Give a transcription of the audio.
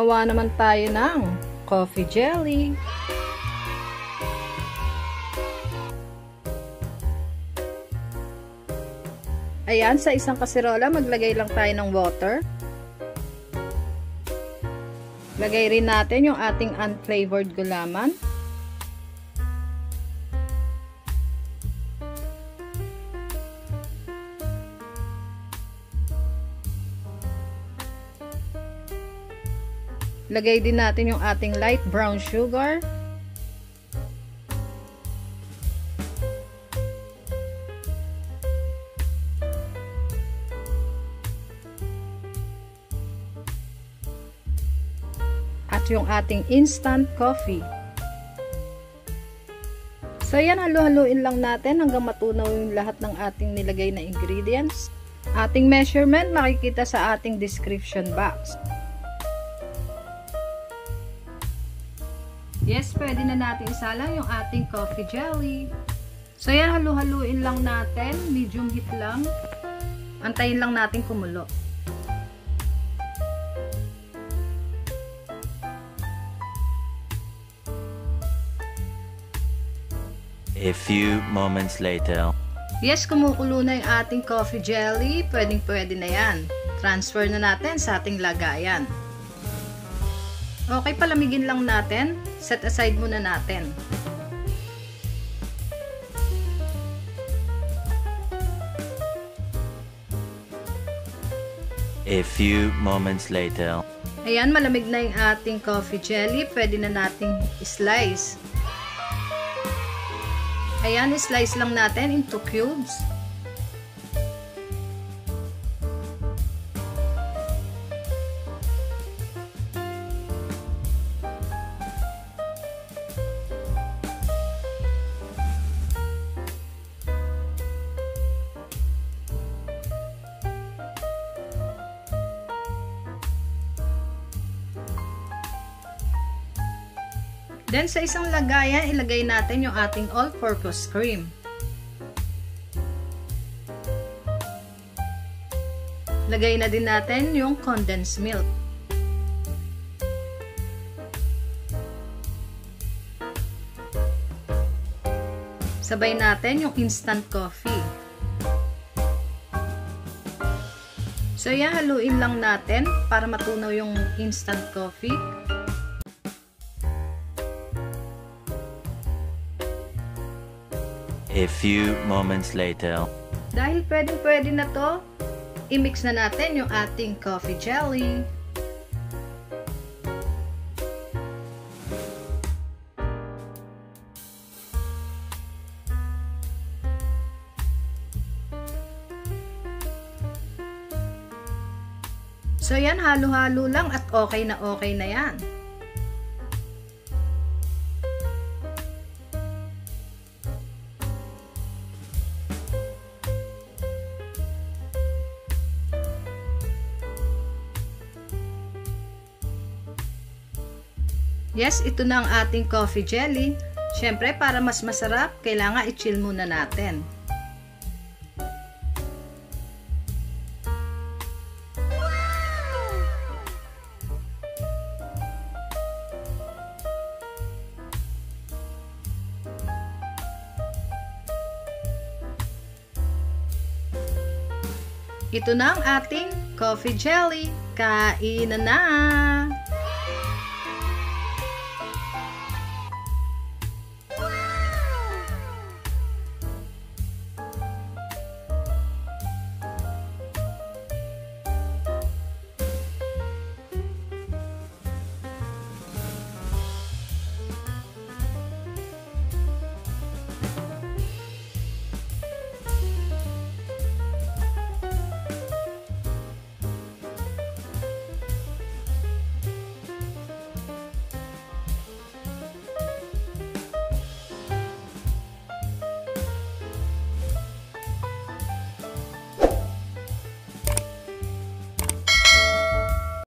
gumawa naman tayo ng coffee jelly. Ayan, sa isang kaserola, maglagay lang tayo ng water. Lagay rin natin yung ating unflavored gulaman. Lagay din natin yung ating light brown sugar. At yung ating instant coffee. So yan, halo-haluin lang natin hanggang matunaw yung lahat ng ating nilagay na ingredients. Ating measurement makikita sa ating description box. Yes, pwede na natin isalang yung ating coffee jelly. So yan, halo-haluin lang natin, medium heat lang. Antayin lang natin kumulo. A few moments later. Yes, kumukulo na yung ating coffee jelly. Pwedeng-pwede na yan. Transfer na natin sa ating lagayan. Okay, palamigin lang natin. Set aside muna natin. A few moments later. Ayan, malamig na yung ating coffee jelly. Pwede na nating slice. Ayan, slice lang natin into cubes. Then, sa isang lagayan, ilagay natin yung ating all-purpose cream. Lagay na din natin yung condensed milk. Sabay natin yung instant coffee. So, yan, haluin lang natin para matunaw yung instant coffee. A few moments later. Dahil pwede na to, i-mix na natin yung ating coffee jelly. So yan, halo-halo lang at okay na yan. Yes, ito na ang ating coffee jelly. Siyempre, para mas masarap, kailangan i-chill muna natin. Ito na ang ating coffee jelly. Kain na!